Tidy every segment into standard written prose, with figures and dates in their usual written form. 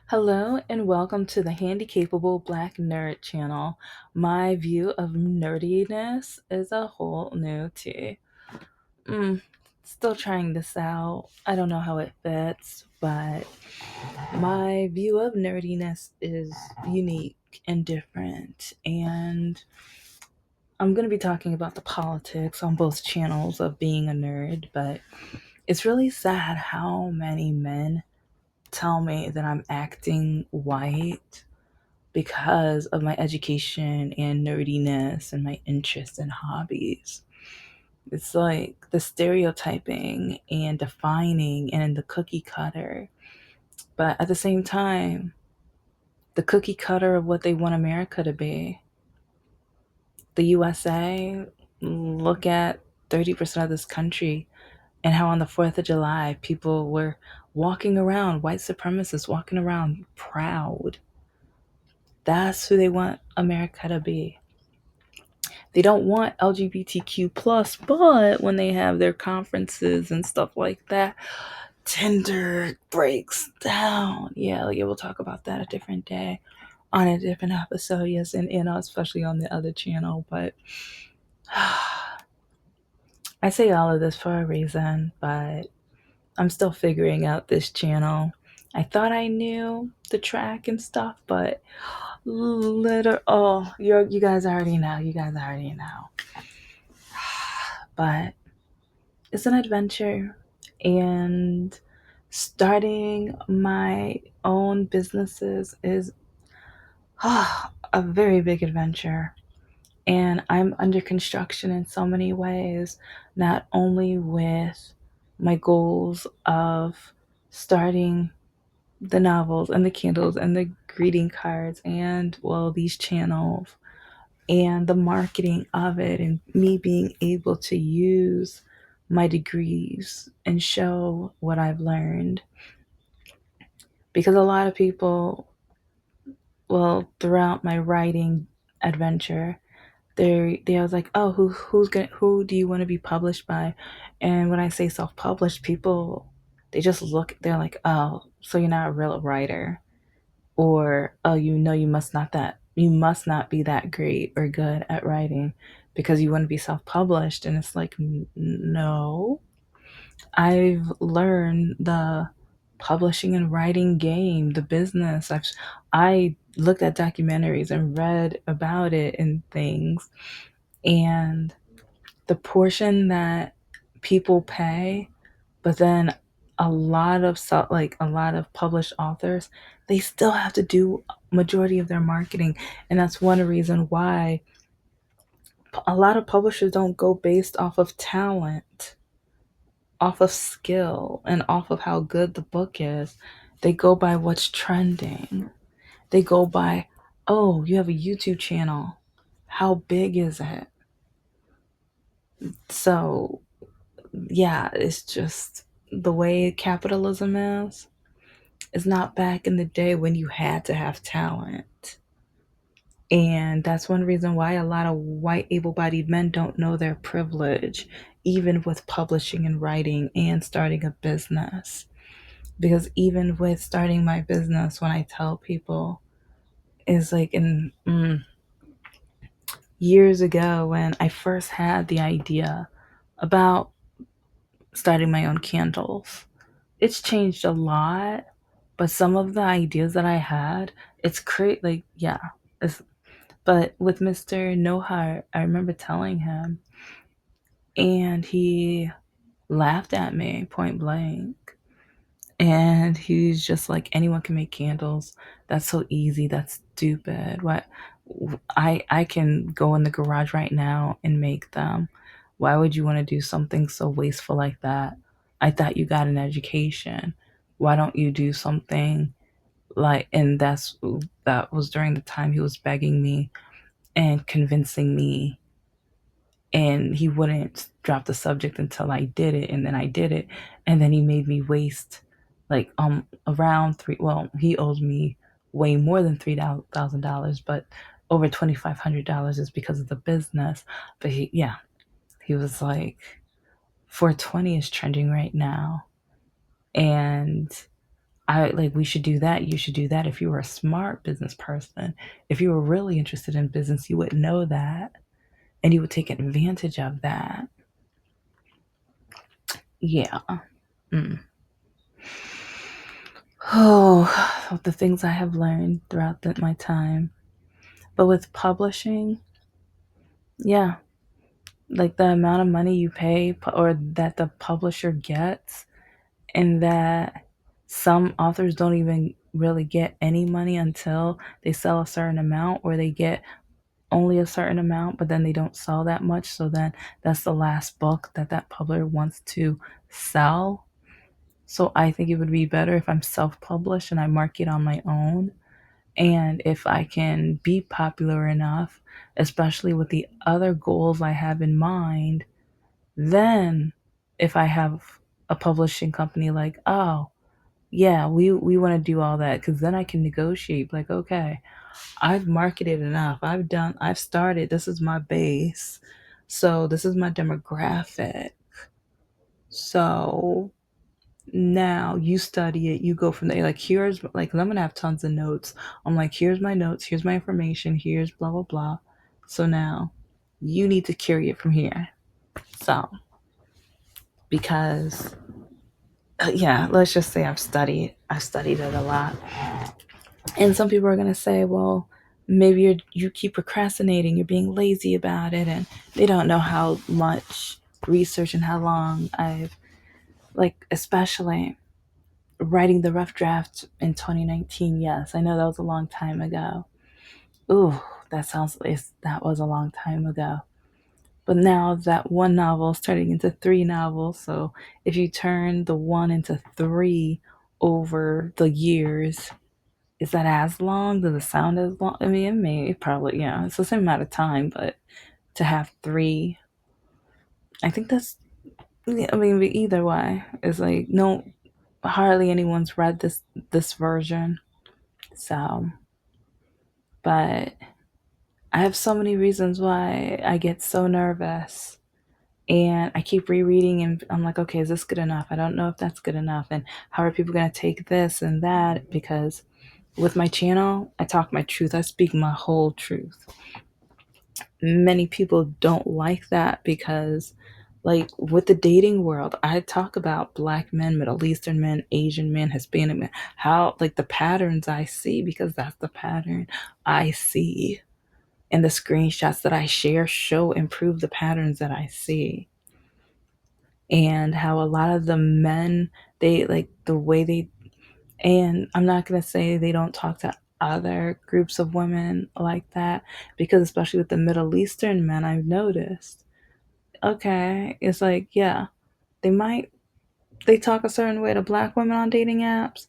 Hello and welcome to the Handicapable Black Nerd channel. My view of nerdiness is a whole new tea. Mm, Still trying this out. I don't know how it fits, but my view of nerdiness is unique and different. And I'm going to be talking about the politics on both channels of being a nerd, but it's really sad how many men tell me that I'm acting white because of my education and nerdiness and my interests and hobbies. It's like the stereotyping and defining and the cookie cutter. But at the same time, the cookie cutter of what they want America to be. The USA, look at 30% of this country and how on the 4th of July people were walking around, white supremacists walking around proud. That's who they want America to be. They don't want LGBTQ plus, but when they have their conferences and stuff like that, Tinder breaks down. Yeah, like we'll talk about that a different day on a different episode. Yes, and especially on the other channel. But I say all of this for a reason, but I'm still figuring out this channel. I thought I knew the track and stuff, but you guys already know. You guys already know. But it's an adventure, and starting my own businesses is a very big adventure. And I'm under construction in so many ways, not only with my goals of starting the novels and the candles and the greeting cards and, well, these channels and the marketing of it, and me being able to use my degrees and show what I've learned. Because a lot of people, well, throughout my writing adventure, they was like, oh, who do you want to be published by? And when I say self-published, people, they just look, they're like, oh, so you're not a real writer, or oh, you must not be that great or good at writing because you want to be self-published. And it's like, no, I've learned the publishing and writing game, the business. I looked at documentaries and read about it and things, and the portion that people pay, but then a lot of published authors, they still have to do majority of their marketing. And that's one reason why a lot of publishers don't go based off of talent, off of skill, and off of how good the book is. They go by what's trending. They go by, oh, you have a YouTube channel, how big is it? So yeah, it's just the way capitalism is. It's not back in the day when you had to have talent. And that's one reason why a lot of white able bodied men don't know their privilege, even with publishing and writing and starting a business. Because even with starting my business, when I tell people, is like years ago when I first had the idea about starting my own candles. It's changed a lot, but some of the ideas that I had, it's great. Like, yeah, it's, but with Mr. Nohar, I remember telling him, and he laughed at me point blank. And he's just like, anyone can make candles. That's so easy. That's stupid. What? I can go in the garage right now and make them. Why would you want to do something so wasteful like that? I thought you got an education. Why don't you do something like, and that was during the time he was begging me and convincing me, and he wouldn't drop the subject until I did it, and then I did it, and then he made me waste like around three, well, he owes me way more than $3,000, but over $2,500 is because of the business. But he was like, 420 is trending right now, and I like we should do that. You should do that. If you were a smart business person, if you were really interested in business, you would know that and you would take advantage of that. Yeah. Mm. Oh, the things I have learned throughout my time. But with publishing, yeah, like the amount of money you pay or that the publisher gets, and that some authors don't even really get any money until they sell a certain amount, or they get only a certain amount, but then they don't sell that much. So then that's the last book that that publisher wants to sell. So I think it would be better if I'm self published and I market on my own. And if I can be popular enough, especially with the other goals I have in mind, then if I have a publishing company like, oh, yeah, we want to do all that, because then I can negotiate. Like, okay, I've marketed enough. I've started. This is my base. So this is my demographic. So now you study it, you go from there. Like, here's, like, 'cause I'm gonna have tons of notes. I'm like, here's my notes, here's my information, here's blah blah blah. So now you need to carry it from here. So because yeah, let's just say I've studied it a lot. And some people are gonna say, well, maybe you keep procrastinating, you're being lazy about it, and they don't know how much research and how long I've, like, especially writing the rough draft in 2019. Yes, I know that was a long time ago. Ooh, that was a long time ago. But now that one novel is turning into three novels. So if you turn the one into three over the years, is that as long? Does it sound as long? I mean, it probably, yeah, it's the same amount of time, but to have three, I think that's, yeah, I mean, either way, it's like, no, hardly anyone's read this version. So, but I have so many reasons why I get so nervous. And I keep rereading and I'm like, okay, is this good enough? I don't know if that's good enough. And how are people going to take this and that? Because with my channel, I talk my truth. I speak my whole truth. Many people don't like that because, like, with the dating world, I talk about Black men, Middle Eastern men, Asian men, Hispanic men, how, like, the patterns I see, because that's the pattern I see. And the screenshots that I share show and prove the patterns that I see. And how a lot of the men, they like the way they, and I'm not going to say they don't talk to other groups of women like that, because especially with the Middle Eastern men, I've noticed, okay, it's like, yeah, they might, they talk a certain way to Black women on dating apps,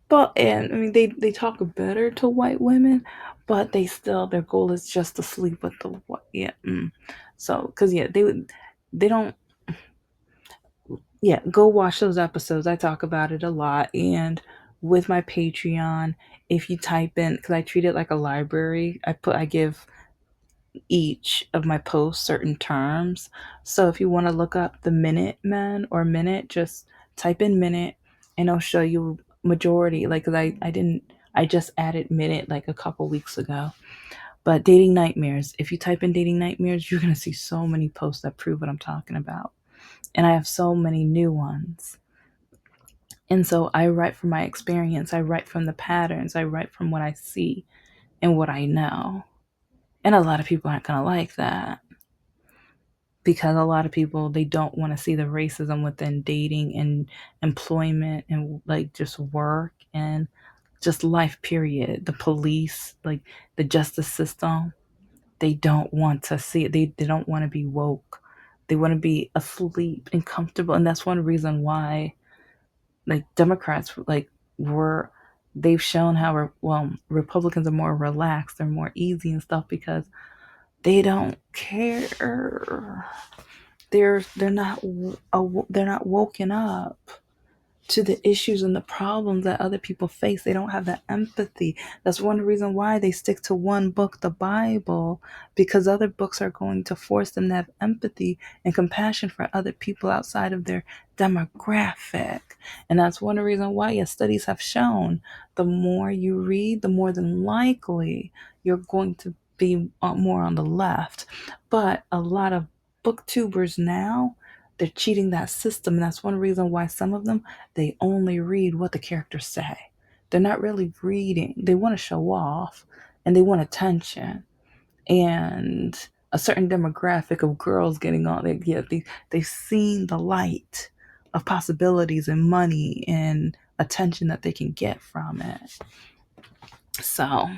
but, and I mean, they talk better to white women, but they still, their goal is just to sleep with the white, yeah. So because yeah, they don't, yeah, go watch those episodes. I talk about it a lot. And with my Patreon, if you type in, because I treat it like a library, I give each of my posts certain terms. So if you want to look up the minute men or minute, just type in minute and it'll show you majority. Like, 'cause I didn't, I just added minute like a couple weeks ago. But dating nightmares, if you type in dating nightmares, you're going to see so many posts that prove what I'm talking about. And I have so many new ones. And so I write from my experience. I write from the patterns. I write from what I see and what I know. And a lot of people aren't going to like that, because a lot of people, they don't want to see the racism within dating and employment and, like, just work and just life, period. The police, like the justice system, they don't want to see it. They don't want to be woke. They want to be asleep and comfortable. And that's one reason why, like, Democrats, like, were, they've shown how well, Republicans are more relaxed, they're more easy and stuff, because they don't care. They're not they're not woken up. to the issues and the problems that other people face. They don't have that empathy. That's one reason why they stick to one book, the Bible, because other books are going to force them to have empathy and compassion for other people outside of their demographic. And that's one reason why, yes, studies have shown the more you read, the more than likely you're going to be more on the left. But a lot of booktubers now, they're cheating that system. And that's one reason why some of them, they only read what the characters say. They're not really reading. They want to show off and they want attention and a certain demographic of girls getting on. They've seen the light of possibilities and money and attention that they can get from it. So,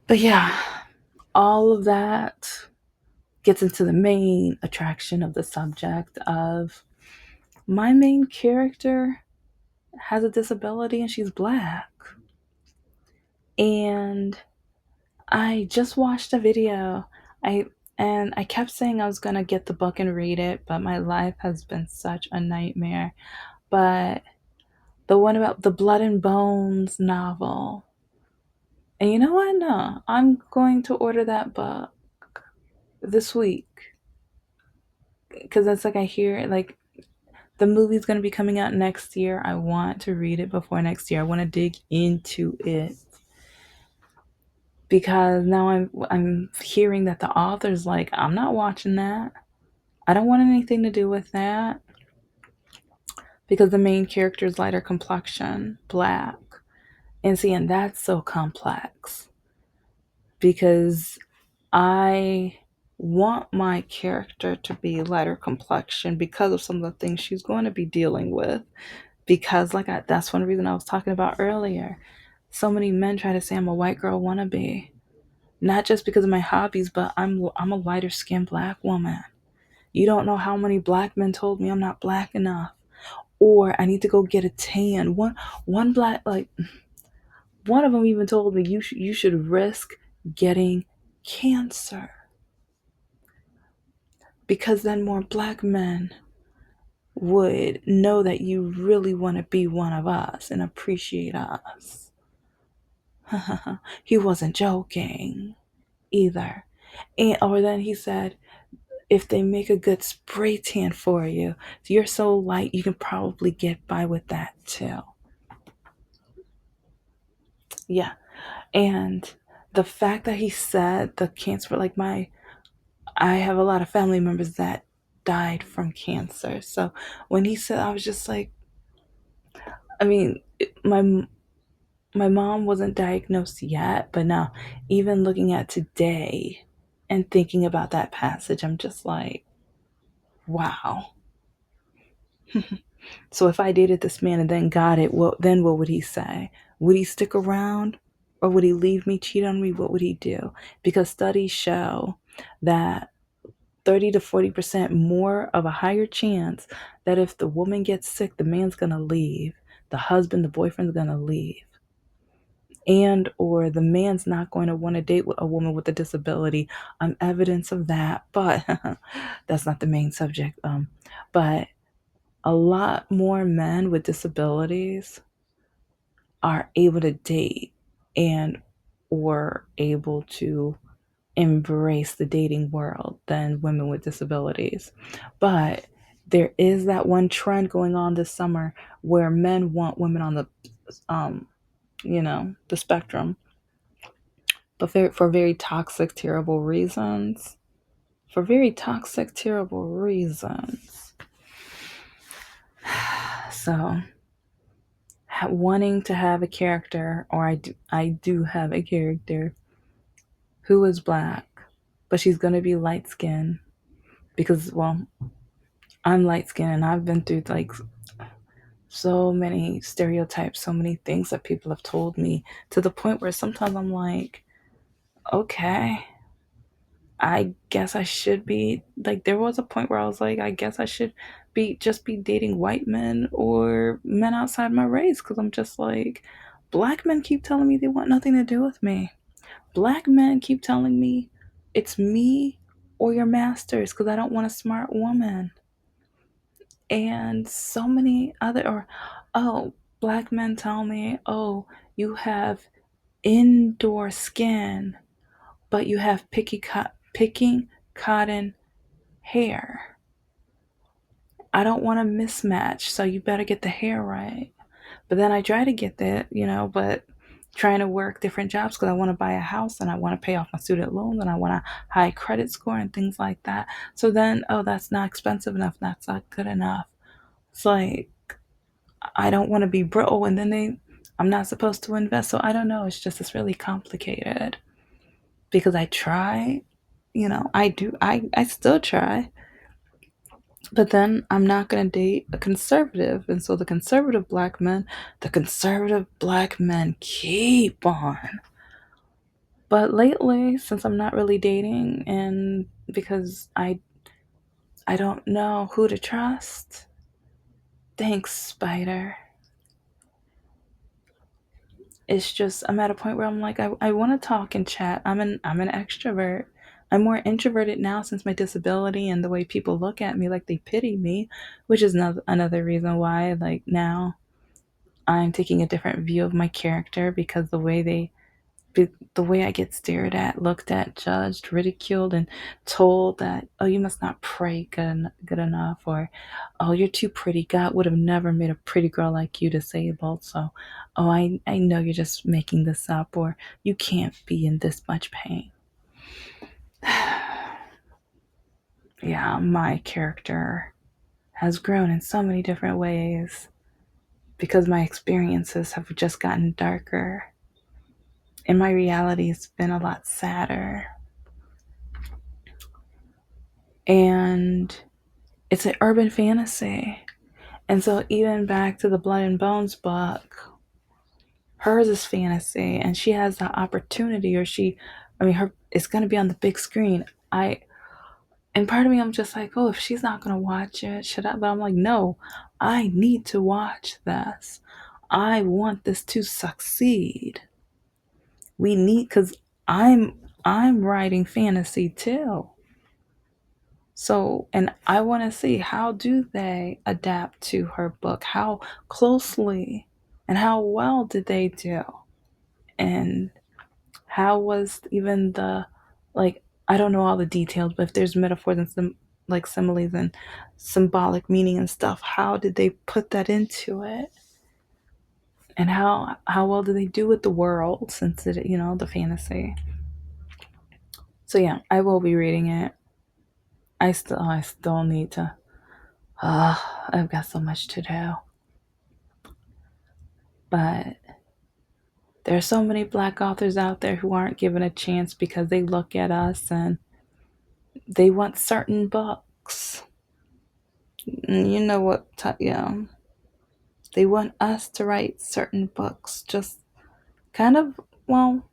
but yeah, all of that gets into the main attraction of the subject of my main character has a disability and she's black. And I just watched a video. I kept saying I was going to get the book and read it, but my life has been such a nightmare. But the one about the Blood and Bones novel. And you know what? No, I'm going to order that book this week because that's like I hear it, like the movie's going to be coming out next year. I want to read it before next year. I want to dig into it because now I'm hearing that the author's like, I'm not watching that. I don't want anything to do with that because the main character is lighter complexion, black. And see, and that's so complex because I want my character to be lighter complexion because of some of the things she's going to be dealing with. Because that's one reason I was talking about earlier. So many men try to say I'm a white girl wannabe, not just because of my hobbies, but I'm a lighter skinned black woman. You don't know how many black men told me I'm not black enough, or I need to go get a tan. One black, like one of them even told me you should risk getting cancer because then more black men would know that you really want to be one of us and appreciate us. He wasn't joking either. And or then he said, if they make a good spray tan for you, you're so light you can probably get by with that too. Yeah. And the fact that he said the cancer, like I have a lot of family members that died from cancer. So when he said, I was just like, I mean, my mom wasn't diagnosed yet, but now even looking at today and thinking about that passage, I'm just like, wow. So if I dated this man and then got it, what would he say? Would he stick around or would he leave me, cheat on me? What would he do? Because studies show that 30 to 40% more of a higher chance that if the woman gets sick, the man's going to leave. The husband, the boyfriend's going to leave. And or the man's not going to want to date with a woman with a disability. I'm evidence of that, but that's not the main subject. But a lot more men with disabilities are able to date and or able to embrace the dating world than women with disabilities. But there is that one trend going on this summer where men want women on the um the spectrum, but for very toxic, terrible reasons. For very toxic, terrible reasons. So wanting to have a character, or I do have a character who is black, but she's gonna be light skinned because, well, I'm light skinned and I've been through like so many stereotypes, so many things that people have told me to the point where sometimes I'm like, okay, I guess I should be like, there was a point where I was like, I guess I should be dating white men or men outside my race because I'm just like, black men keep telling me they want nothing to do with me. Black men keep telling me it's me or your masters because I don't want a smart woman. and so many other, or oh, black men tell me, oh, you have indoor skin, but you have picking cotton hair. I don't want a mismatch, so you better get the hair right. But then I try to get that, but trying to work different jobs because I want to buy a house and I want to pay off my student loans and I want a high credit score and things like that. So then, oh, that's not expensive enough. That's not good enough. It's like, I don't want to be broke. Oh, and then I'm not supposed to invest. So I don't know. It's really complicated because I try, I do, I still try. But then I'm not going to date a conservative. And so the conservative black men keep on. But lately, since I'm not really dating and because I don't know who to trust, thanks, Spider. It's just I'm at a point where I'm like I want to talk and chat. I'm an extrovert. I'm more introverted now since my disability and the way people look at me like they pity me, which is another reason why like now I'm taking a different view of my character because the way I get stared at, looked at, judged, ridiculed, and told that, oh, you must not pray good enough, or oh, you're too pretty. God would have never made a pretty girl like you disabled. So, oh, I know you're just making this up, or you can't be in this much pain. Yeah, my character has grown in so many different ways because my experiences have just gotten darker and my reality has been a lot sadder. And it's an urban fantasy. And so, even back to the Blood and Bones book, hers is fantasy, and she has the opportunity, her, it's going to be on the big screen. And part of me, I'm just like, oh, if she's not going to watch it, should I? But I'm like, no, I need to watch this. I want this to succeed. We need, because I'm writing fantasy too. So, and I want to see how do they adapt to her book? How closely and how well did they do? And how was even I don't know all the details, but if there's metaphors and some like similes and symbolic meaning and stuff, how did they put that into it? And how well do they do with the world since the fantasy? So yeah, I will be reading it. I still need to. I've got so much to do. But there are so many black authors out there who aren't given a chance because they look at us and they want certain books. And you know what? Yeah, they want us to write certain books. Just kind of, well,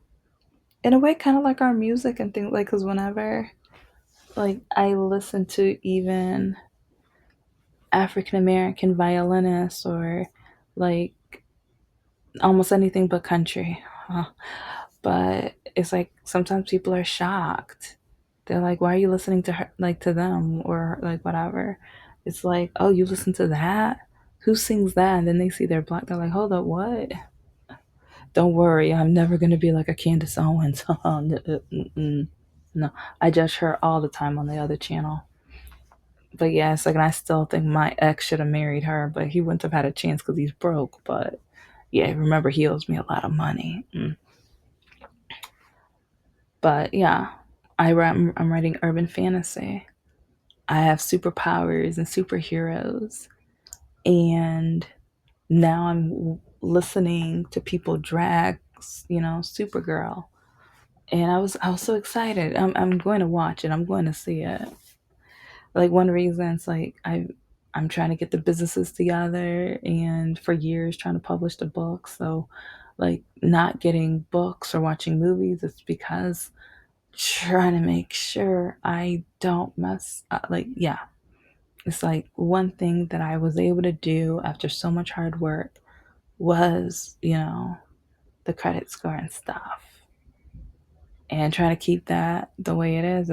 in a way, kind of like our music and things. Like, because whenever, like, I listen to even African American violinists or like almost anything but country. But it's like sometimes people are shocked. They're like, "Why are you listening to her, like to them, or like whatever?" It's like, "Oh, you listen to that? Who sings that?" And then they see they're black. They're like, "Hold up, what?" Don't worry, I'm never gonna be like a Candace Owens. No, I judge her all the time on the other channel. But yeah, it's like, and I still think my ex should have married her, but he wouldn't have had a chance because he's broke. But yeah, remember he owes me a lot of money. But yeah, I'm writing urban fantasy. I have superpowers and superheroes, and now I'm listening to people drag, Supergirl, and I was so excited. I'm going to watch it. I'm going to see it. Like one reason, it's like I'm trying to get the businesses together, and for years trying to publish the book. So, like not getting books or watching movies, it's because trying to make sure I don't mess up. Like, yeah, it's like one thing that I was able to do after so much hard work was, the credit score and stuff. And trying to keep that the way it is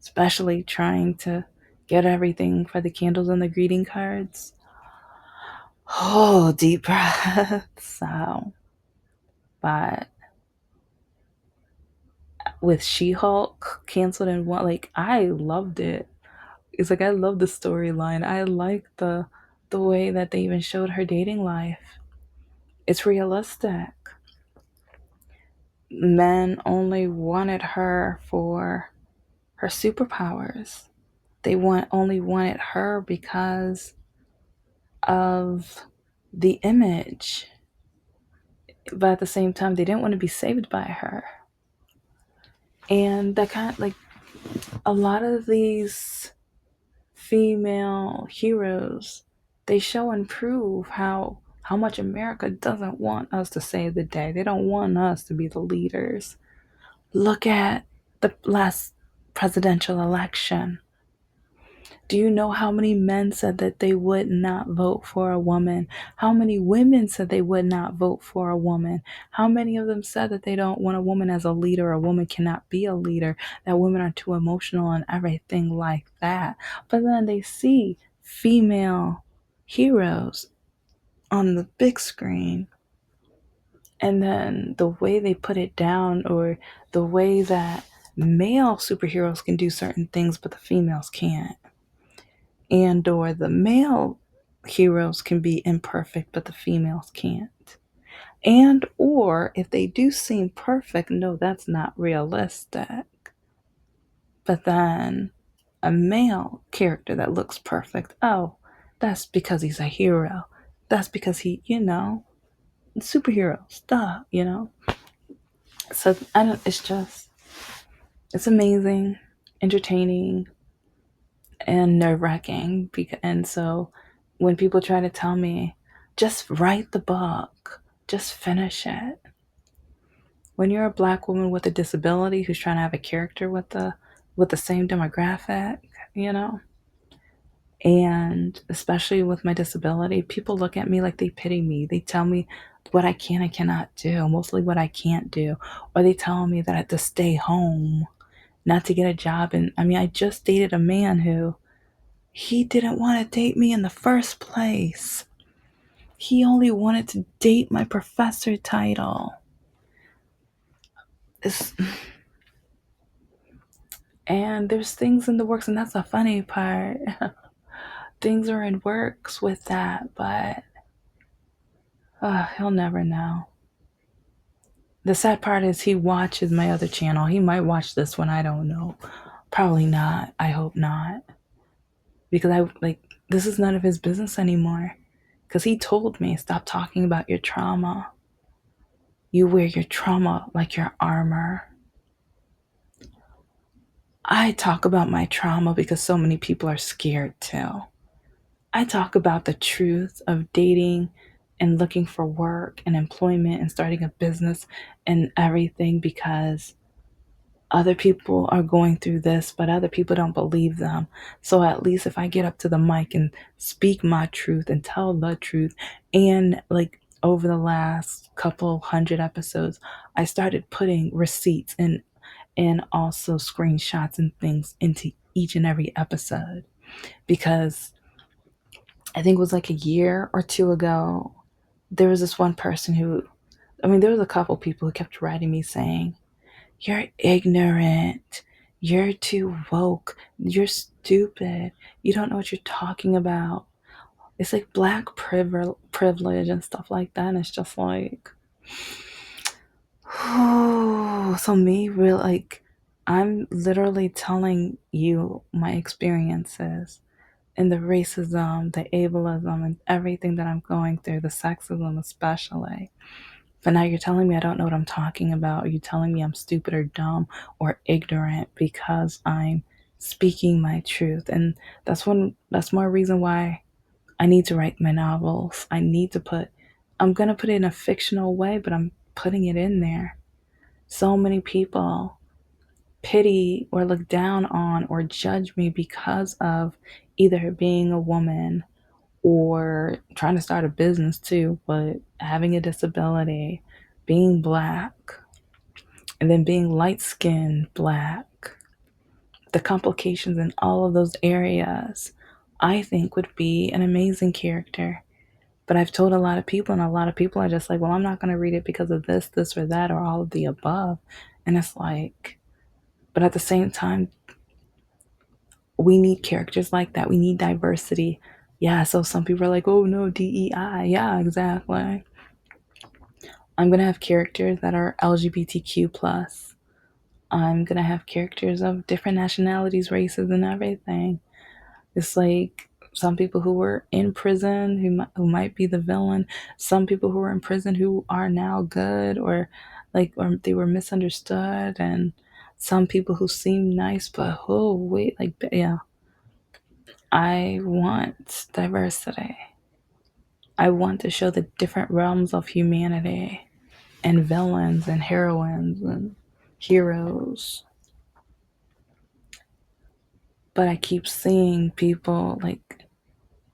especially trying to get everything for the candles and the greeting cards. Oh, deep breath. So, but with She-Hulk canceled in one, like I loved it. It's like I love the storyline. I like the way that they even showed her dating life. It's realistic. Men only wanted her for her superpowers. They only wanted her because of the image, but at the same time, they didn't want to be saved by her. And that kind of like a lot of these female heroes, they show and prove how much America doesn't want us to save the day. They don't want us to be the leaders. Look at the last presidential election. Do you know how many men said that they would not vote for a woman? How many women said they would not vote for a woman? How many of them said that they don't want a woman as a leader? A woman cannot be a leader, that women are too emotional and everything like that. But then they see female heroes on the big screen, and then the way they put it down, or the way that male superheroes can do certain things, but the females can't, and or the male heroes can be imperfect but the females can't, and or if they do seem perfect, no, that's not realistic, but then a male character that looks perfect, oh, that's because he's a hero, that's because he, superheroes, duh, so I don't, it's just, it's amazing, entertaining, and nerve wracking. And so when people try to tell me, just write the book, just finish it. When you're a black woman with a disability who's trying to have a character with the same demographic, you know, and especially with my disability, people look at me like they pity me. They tell me what I can and cannot do, mostly what I can't do, or they tell me that I have to stay home, not to get a job. And I mean, I just dated a man who, he didn't want to date me in the first place. He only wanted to date my professor title. It's, and there's things in the works, and that's the funny part. Things are in works with that, but he'll never know. The sad part is he watches my other channel. He might watch this one, I don't know. Probably not. I hope not. Because this is none of his business anymore. Because he told me, stop talking about your trauma. You wear your trauma like your armor. I talk about my trauma because so many people are scared too. I talk about the truth of dating and looking for work and employment and starting a business and everything because other people are going through this, but other people don't believe them. So at least if I get up to the mic and speak my truth and tell the truth, and like over the last couple hundred episodes, I started putting receipts and also screenshots and things into each and every episode, because I think it was like a year or two ago, there was this one person who, I mean, there was a couple people who kept writing me saying, you're ignorant. You're too woke. You're stupid. You don't know what you're talking about. It's like black privilege and stuff like that. And it's just like, oh, so me, real like, I'm literally telling you my experiences and the racism, the ableism, and everything that I'm going through, the sexism especially. But now you're telling me I don't know what I'm talking about. Or you're telling me I'm stupid or dumb or ignorant because I'm speaking my truth. And that's more reason why I need to write my novels. I'm gonna put it in a fictional way, but I'm putting it in there. So many people pity or look down on or judge me because of either being a woman or trying to start a business too, but having a disability, being black, and then being light skinned black. the complications in all of those areas, I think would be an amazing character. But I've told a lot of people, and a lot of people are just like, well, I'm not going to read it because of this, or that, or all of the above. And it's like, but at the same time, we need characters like that. We need diversity. Yeah, so some people are like, oh no, DEI. Yeah, exactly. I'm going to have characters that are LGBTQ plus. I'm going to have characters of different nationalities, races, and everything. It's like some people who were in prison who might be the villain, some people who were in prison who are now good, or they were misunderstood, and some people who seem nice but oh wait, like yeah. I want diversity. I want to show the different realms of humanity and villains and heroines and heroes. But I keep seeing people like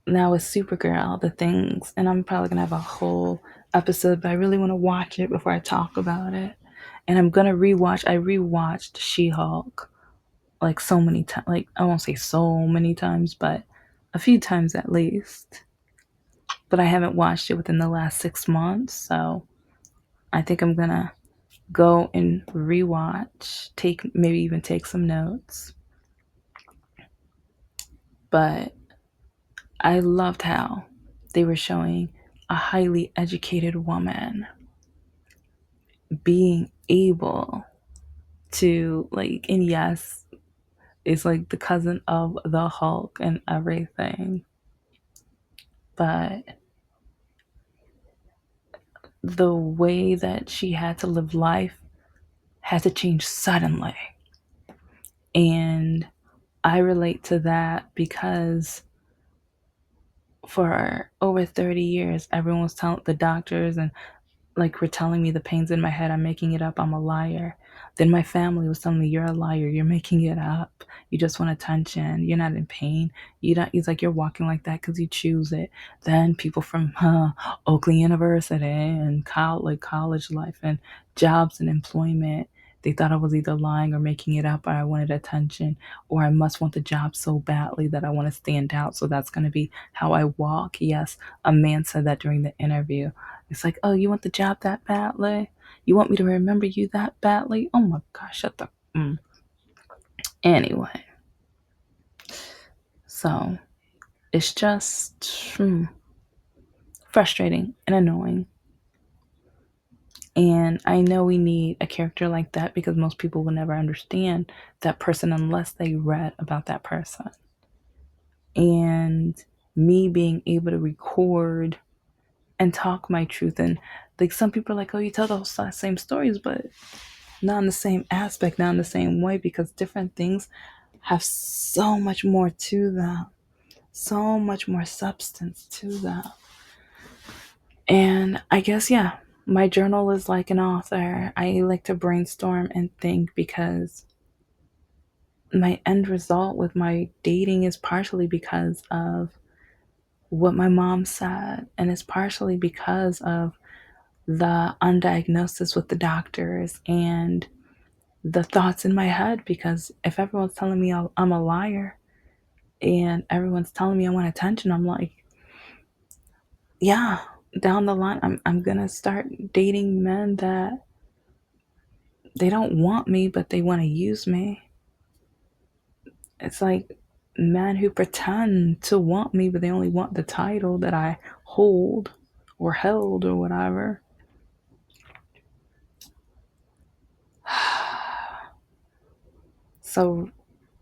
now with Supergirl, the things, and I'm probably gonna have a whole episode, but I really want to watch it before I talk about it. And I'm gonna rewatch. I rewatched She-Hulk like so many times. Like I won't say so many times, but a few times at least. But I haven't watched it within the last 6 months, so I think I'm gonna go and rewatch. Maybe even take some notes. But I loved how they were showing a highly educated woman being able to like, and yes, it's like the cousin of the Hulk and everything, but the way that she had to live life had to change suddenly. And I relate to that because for over 30 years everyone was telling the doctors and like were telling me the pains in my head, I'm making it up, I'm a liar. Then my family was telling me, you're a liar, you're making it up, you just want attention, you're not in pain, you don't. He's like, you're walking like that because you choose it. Then people from Oakley University and college life and jobs and employment, they thought I was either lying or making it up, or I wanted attention, or I must want the job so badly that I want to stand out, so that's going to be how I walk. Yes, a man said that during the interview. It's like, oh, you want the job that badly? You want me to remember you that badly? Oh my gosh, shut the. Anyway, so it's just frustrating and annoying. And I know we need a character like that because most people will never understand that person unless they read about that person. And me being able to record and talk my truth, and like some people are like, oh, you tell those same stories, but not in the same aspect, not in the same way, because different things have so much more to them, so much more substance to them. And I guess, yeah, my journal is like an author. I like to brainstorm and think because my end result with my dating is partially because of what my mom said, and it's partially because of the undiagnosis with the doctors and the thoughts in my head. Because if everyone's telling me I'm a liar and everyone's telling me I want attention, I'm like, yeah, down the line, I'm gonna start dating men that they don't want me, but they want to use me. It's like men who pretend to want me, but they only want the title that I hold or held or whatever. So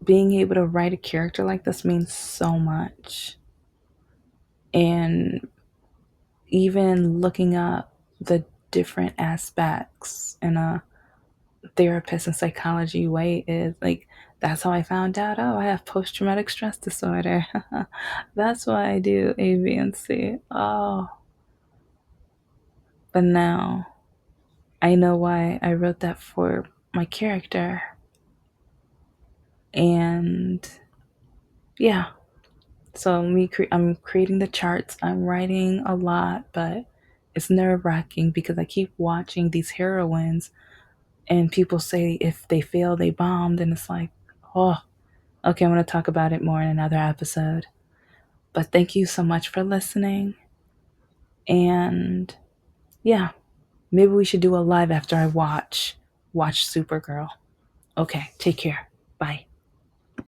being able to write a character like this means so much. And even looking up the different aspects in a therapist and psychology way is like, that's how I found out, oh, I have post-traumatic stress disorder. That's why I do A, B, and C. Oh, but now I know why I wrote that for my character. And yeah, so I'm creating the charts, I'm writing a lot, but it's nerve-wracking because I keep watching these heroines and people say if they fail, they bombed. And it's like, oh, Okay, I'm going to talk about it more in another episode. But thank you so much for listening. And yeah, maybe we should do a live after I watch Supergirl. Okay, take care. Bye.